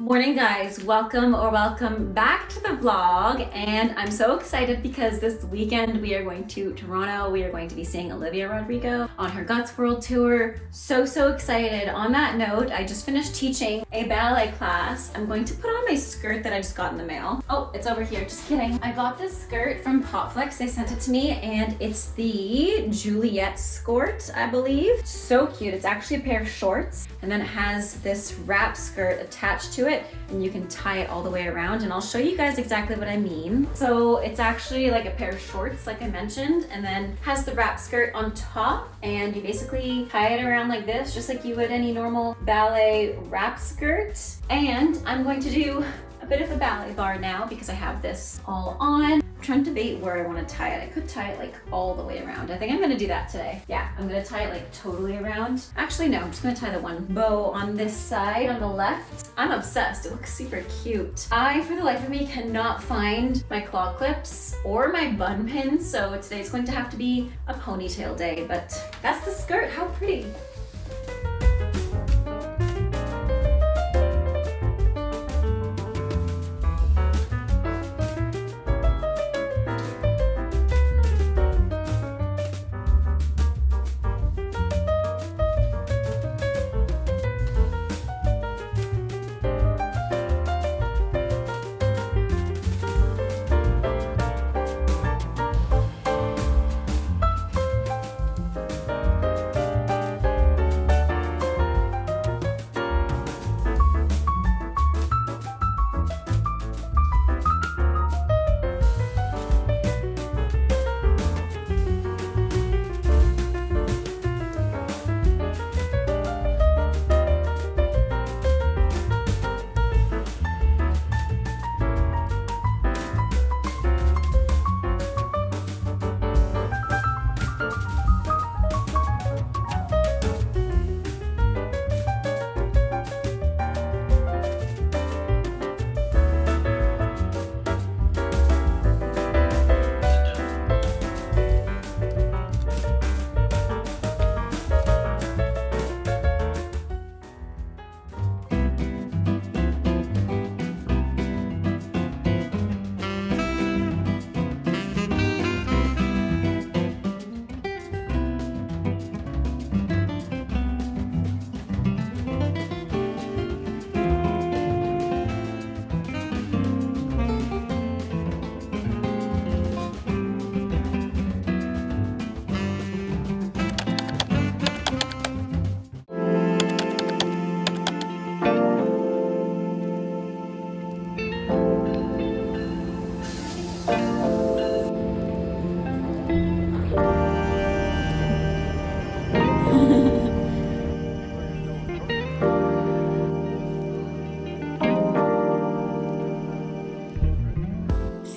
Morning guys, welcome back to the vlog, and I'm so excited because this weekend we are going to Toronto. We are going to be seeing Olivia Rodrigo on her Guts World Tour. So excited. On that note, I just finished teaching a ballet class. I'm going to put on my skirt that I just got in the mail. Oh, it's over here, just kidding. I got this skirt from Potflex, they sent it to me, and it's the Juliet skirt, I believe. So cute. It's actually a pair of shorts, and then it has this wrap skirt attached to it, and you can tie it all the way around, and I'll show you guys exactly what I mean. So it's actually like a pair of shorts, like I mentioned, and then has the wrap skirt on top, and you basically tie it around like this, just like you would any normal ballet wrap skirt. And I'm going to do a bit of a ballet bar now because I have this all on. I'm trying to debate where I want to tie it. I could tie it like all the way around. I think I'm gonna do that today. Yeah, I'm gonna tie it like totally around. Actually, no, I'm just gonna tie the one bow on this side on the left. I'm obsessed, it looks super cute. I, for the life of me, cannot find my claw clips or my bun pins, so today's going to have to be a ponytail day, but that's the skirt, how pretty.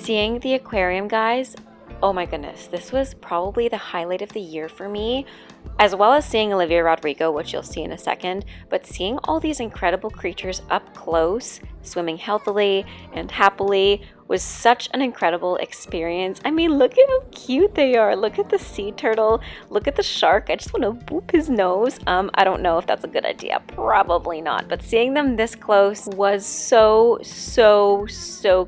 Seeing the aquarium, guys, oh my goodness, this was probably the highlight of the year for me, as well as seeing Olivia Rodrigo, which you'll see in a second. But seeing all these incredible creatures up close, swimming healthily and happily, was such an incredible experience. I mean, look at how cute they are. Look at the sea turtle. Look at the shark. I just want to boop his nose. I don't know if that's a good idea. Probably not. But seeing them this close was so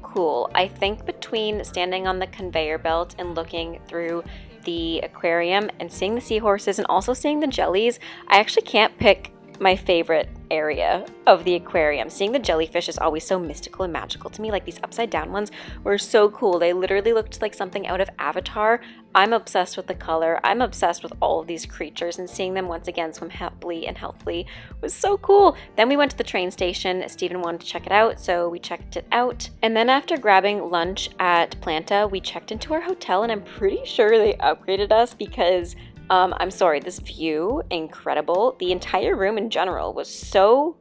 cool. I think between standing on the conveyor belt and looking through the aquarium and seeing the seahorses and also seeing the jellies, I actually can't pick my favorite area of the aquarium. Seeing the jellyfish is always so mystical and magical to me. Like, these upside down ones were so cool. They literally looked like something out of Avatar. I'm obsessed with the color. I'm obsessed with all of these creatures, and seeing them once again swim happily and healthily was so cool. Then we went to the train station. Steven wanted to check it out, so we checked it out. And then after grabbing lunch at Planta, we checked into our hotel, and I'm pretty sure they upgraded us because I'm sorry, this view, incredible. The entire room in general was so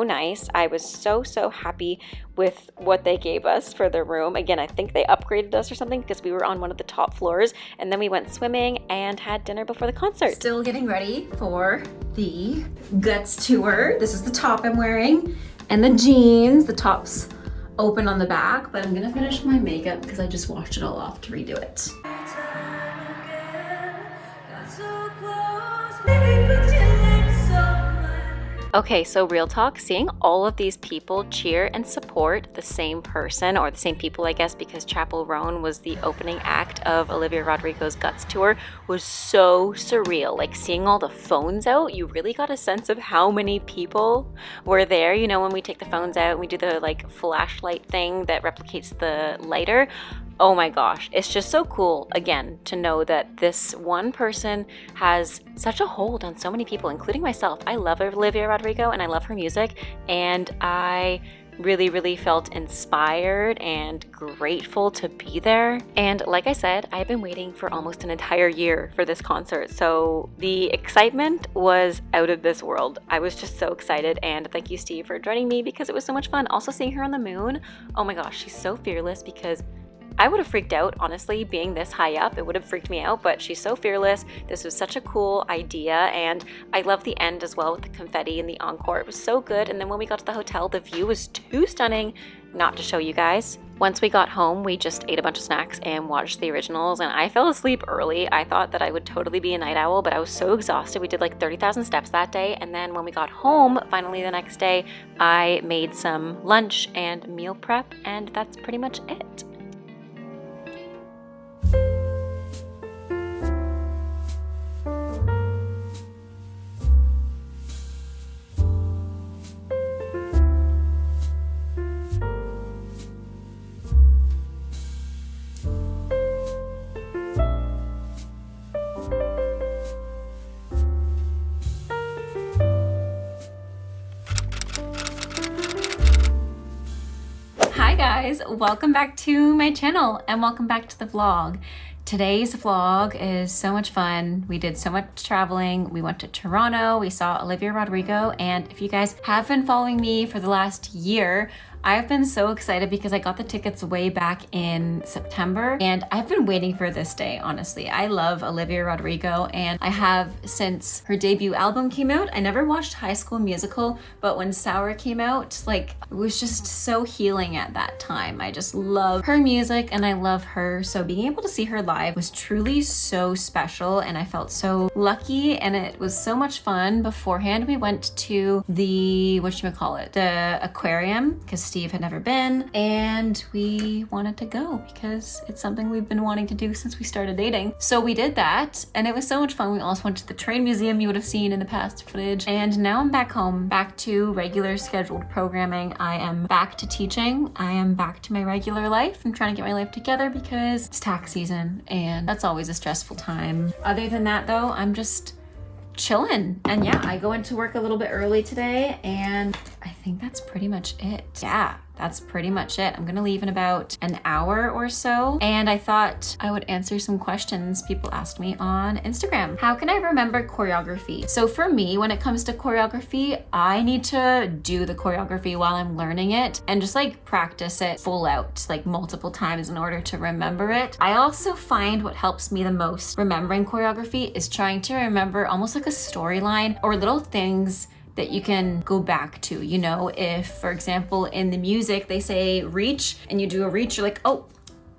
nice. I was so happy with what they gave us for the room. Again, I think they upgraded us or something because we were on one of the top floors, and then we went swimming and had dinner before the concert. Still getting ready for the Guts tour. This is the top I'm wearing and the jeans. The top's open on the back, but I'm gonna finish my makeup because I just washed it all off to redo it. Okay, so real talk, seeing all of these people cheer and support the same person, or the same people, I guess, because Chapel Roan was the opening act of Olivia Rodrigo's Guts tour, was so surreal. Like seeing all the phones out, you really got a sense of how many people were there. You know, when we take the phones out and we do the like flashlight thing that replicates the lighter. Oh my gosh, it's just so cool, again, to know that this one person has such a hold on so many people, including myself. I love Olivia Rodrigo and I love her music, and I really felt inspired and grateful to be there. And like I said, I've been waiting for almost an entire year for this concert, so the excitement was out of this world. I was just so excited, and thank you, Steve, for joining me because it was so much fun. Also seeing her on the moon, oh my gosh, she's so fearless, because I would have freaked out, honestly, being this high up. It would have freaked me out, but she's so fearless. This was such a cool idea, and I love the end as well with the confetti and the encore. It was so good, and then when we got to the hotel, the view was too stunning not to show you guys. Once we got home, we just ate a bunch of snacks and watched the originals, and I fell asleep early. I thought that I would totally be a night owl, but I was so exhausted. We did like 30,000 steps that day, and then when we got home, finally the next day, I made some lunch and meal prep, and that's pretty much it. Hi guys, welcome back to my channel and welcome back to the vlog. Today's vlog is so much fun. We did so much traveling. We went to Toronto, we saw Olivia Rodrigo, and if you guys have been following me for the last year, I've been so excited because I got the tickets way back in September, and I've been waiting for this day, honestly. I love Olivia Rodrigo, and I have since her debut album came out. I never watched High School Musical, but when Sour came out, like, it was just so healing at that time. I just love her music and I love her, so being able to see her live was truly so special, and I felt so lucky, and it was so much fun. Beforehand, we went to the, the aquarium, because Steve had never been, and we wanted to go because it's something we've been wanting to do since we started dating. So we did that, and it was so much fun. We also went to the train museum you would have seen in the past footage, and now I'm back home, back to regular scheduled programming. I am back to teaching. I am back to my regular life. I'm trying to get my life together because it's tax season, and that's always a stressful time. Other than that though, I'm just chilling. And yeah, I go into work a little bit early today, and I think that's pretty much it. Yeah, that's pretty much it. I'm gonna leave in about an hour or so, and I thought I would answer some questions people asked me on Instagram. How can I remember choreography? So for me, when it comes to choreography, I need to do the choreography while I'm learning it and just like practice it full out, like multiple times in order to remember it. I also find what helps me the most remembering choreography is trying to remember almost like a storyline or little things that you can go back to. You know, if for example in the music they say reach and you do a reach, you're like, oh,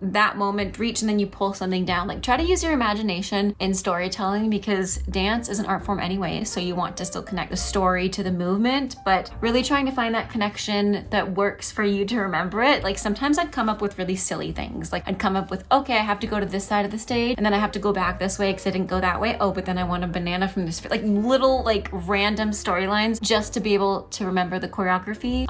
that moment, reach, and then you pull something down. Like, try to use your imagination in storytelling, because dance is an art form anyway, so you want to still connect the story to the movement, but really trying to find that connection that works for you to remember it. Like sometimes I'd come up with really silly things. Like I'd come up with, okay, I have to go to this side of the stage and then I have to go back this way because I didn't go that way. Oh, but then I want a banana from this, like little like random storylines just to be able to remember the choreography.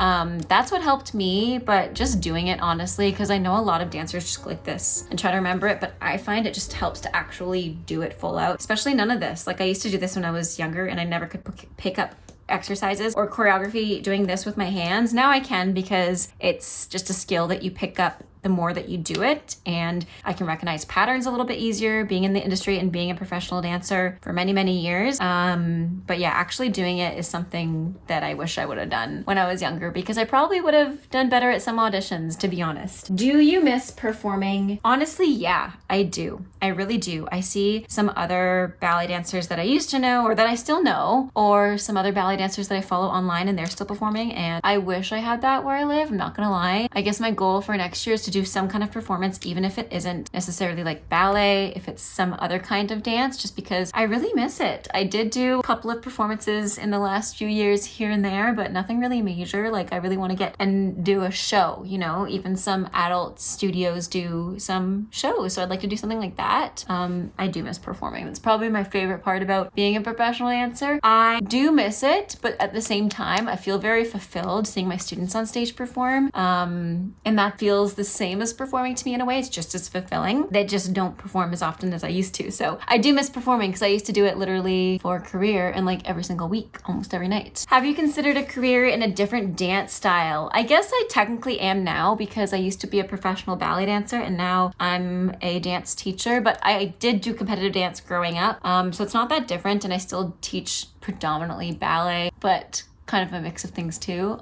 That's what helped me, but just doing it honestly, because I know a lot of dancers just like this and try to remember it, but I find it just helps to actually do it full out, especially none of this. Like I used to do this when I was younger and I never could pick up exercises or choreography doing this with my hands. Now I can, because it's just a skill that you pick up the more that you do it, and I can recognize patterns a little bit easier being in the industry and being a professional dancer for many years. But yeah, actually doing it is something that I wish I would have done when I was younger, because I probably would have done better at some auditions, to be honest. Do you miss performing? Honestly, yeah, I do. I really do. I see some other ballet dancers that I used to know or that I still know, or some other ballet dancers that I follow online and they're still performing, and I wish I had that where I live. I'm not gonna lie. I guess my goal for next year is to to do some kind of performance, even if it isn't necessarily like ballet, if it's some other kind of dance, just because I really miss it. I did do a couple of performances in the last few years here and there, but nothing really major. Like I really want to get and do a show, you know, even some adult studios do some shows. So I'd like to do something like that. I do miss performing. That's probably my favorite part about being a professional dancer. I do miss it, but at the same time, I feel very fulfilled seeing my students on stage perform. And that feels the same as performing to me in a way. It's just as fulfilling. They just don't perform as often as I used to. So I do miss performing because I used to do it literally for a career and like every single week, almost every night. Have you considered a career in a different dance style? I guess I technically am now because I used to be a professional ballet dancer and now I'm a dance teacher, but I did do competitive dance growing up. So it's not that different, and I still teach predominantly ballet, but kind of a mix of things too.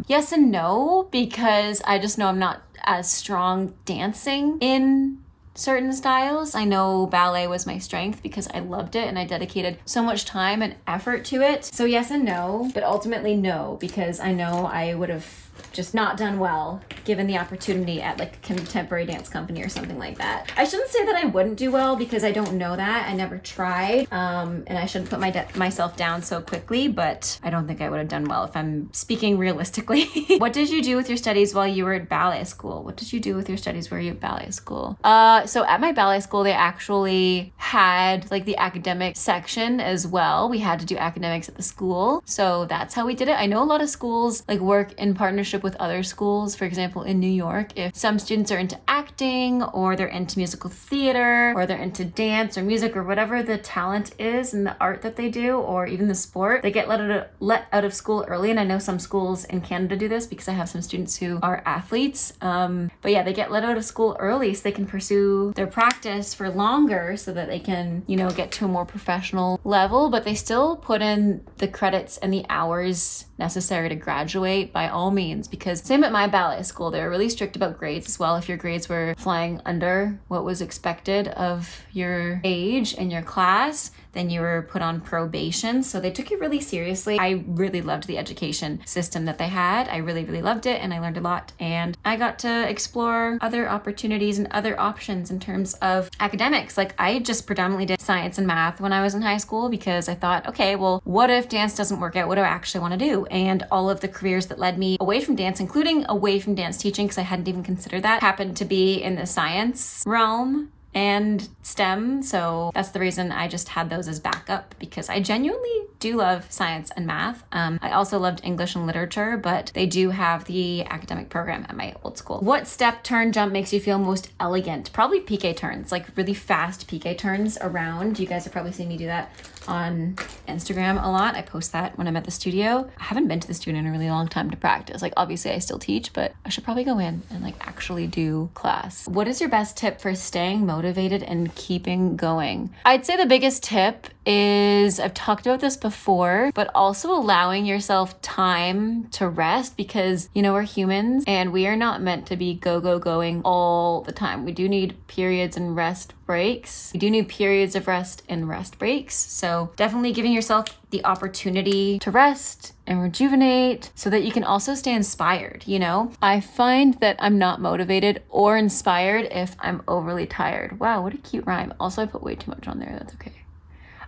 Yes and no, because I just know I'm not as strong dancing in certain styles. I know ballet was my strength because I loved it and I dedicated so much time and effort to it. So yes and no, but ultimately no, because I know I would have just not done well given the opportunity at like a contemporary dance company or something like that. I shouldn't say that I wouldn't do well because I don't know that. I never tried. And I shouldn't put myself down so quickly, but I don't think I would have done well if I'm speaking realistically. What did you do with your studies while you were at ballet school? What did you do with your studies while you were at ballet school? So at my ballet school, they actually had like the academic section as well. We had to do academics at the school. So that's how we did it. I know a lot of schools like work in partnership with other schools. For example, in New York, if some students are into acting or they're into musical theater or they're into dance or music or whatever the talent is and the art that they do, or even the sport, they get let out of school early. And I know some schools in Canada do this because I have some students who are athletes. But yeah, they get let out of school early so they can pursue their practice for longer so that they can, you know, get to a more professional level, but they still put in the credits and the hours necessary to graduate by all means, because same at my ballet school, they were really strict about grades as well. If your grades were flying under what was expected of your age and your class, then you were put on probation. So they took it really seriously. I really loved the education system that they had. I really, really loved it and I learned a lot. And I got to explore other opportunities and other options in terms of academics. Like I just predominantly did science and math when I was in high school because I thought, okay, well, what if dance doesn't work out? What do I actually want to do? And all of the careers that led me away from dance, including away from dance teaching, because I hadn't even considered that, happened to be in the science realm and STEM. So that's the reason I just had those as backup, because I genuinely do love science and math. I also loved English and literature, but they do have the academic program at my old school. What step, turn, jump makes you feel most elegant? Probably piqué turns, like really fast piqué turns around. You guys have probably seen me do that on Instagram a lot. I post that when I'm at the studio. I haven't been to the studio in a really long time to practice. Like obviously I still teach, but I should probably go in and like actually do class. What is your best tip for staying motivated and keeping going? I'd say the biggest tip is, I've talked about this before, but also allowing yourself time to rest, because you know, we're humans and we are not meant to be going all the time. We do need periods and rest breaks. We do need periods of rest and rest breaks. So definitely giving yourself the opportunity to rest and rejuvenate so that you can also stay inspired. You know, I find that I'm not motivated or inspired if I'm overly tired. Wow, what a cute rhyme. Also, I put way too much on there. That's okay.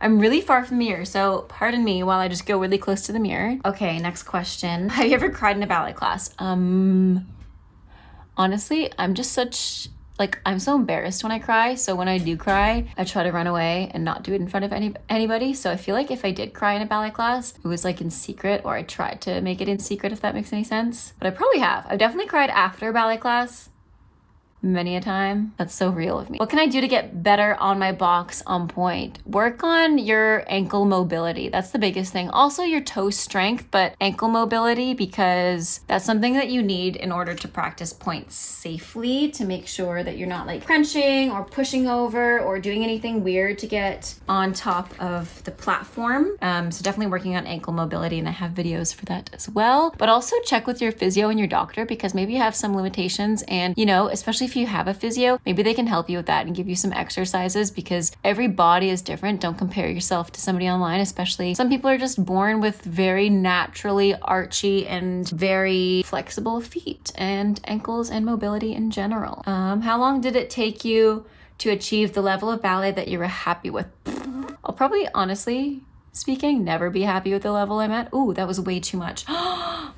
I'm really far from the mirror, so pardon me while I just go really close to the mirror. Okay, next question. Have you ever cried in a ballet class? Honestly, I'm just I'm so embarrassed when I cry. So when I do cry, I try to run away and not do it in front of anybody. So I feel like if I did cry in a ballet class, it was like in secret, or I tried to make it in secret, if that makes any sense. But I probably have. I've definitely cried after a ballet class. Many a time. That's so real of me. What can I do to get better on my box on pointe? Work on your ankle mobility. That's the biggest thing. Also your toe strength, but ankle mobility, because that's something that you need in order to practice pointe safely, to make sure that you're not like crunching or pushing over or doing anything weird to get on top of the platform. So definitely working on ankle mobility, and I have videos for that as well. But also check with your physio and your doctor, because maybe you have some limitations, and you know, especially if if you have a physio, maybe they can help you with that and give you some exercises, because every body is different. Don't compare yourself to somebody online, especially some people are just born with very naturally archy and very flexible feet and ankles and mobility in general. How long did it take you to achieve the level of ballet that you were happy with? I'll probably, honestly speaking, never be happy with the level I'm at. Ooh, that was way too much.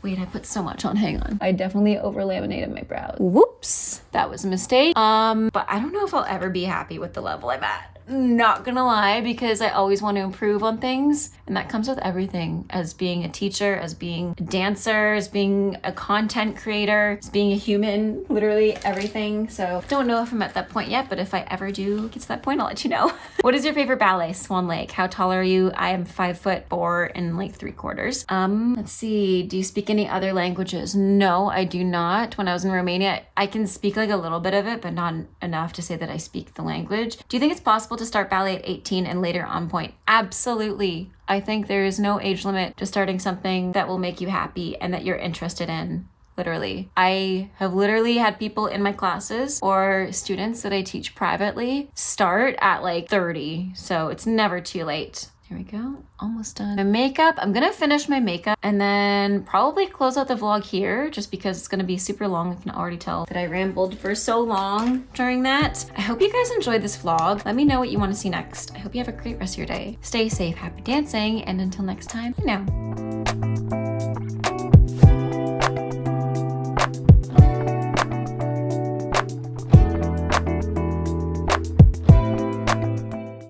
Wait, I put so much on, hang on. I definitely over laminated my brows. Whoops, that was a mistake. But I don't know if I'll ever be happy with the level I'm at. Not gonna lie, because I always want to improve on things, and that comes with everything, as being a teacher, as being a dancer, as being a content creator, as being a human, literally everything. So don't know if I'm at that point yet, but if I ever do get to that point, I'll let you know. What is your favorite ballet? Swan Lake. How tall are you? I am 5'4" and like 3/4. Let's see, do you speak any other languages? No, I do not. When I was in Romania, I can speak like a little bit of it, but not enough to say that I speak the language. Do you think it's possible to start ballet at 18 and later on Pointe? Absolutely. I think there is no age limit to starting something that will make you happy and that you're interested in. Literally. I have literally had people in my classes or students that I teach privately start at like 30. So it's never too late. Here we go, almost done. My makeup, I'm gonna finish my makeup and then probably close out the vlog here, just because it's gonna be super long. I can already tell that I rambled for so long during that. I hope you guys enjoyed this vlog. Let me know what you wanna see next. I hope you have a great rest of your day. Stay safe, happy dancing, and until next time, you know.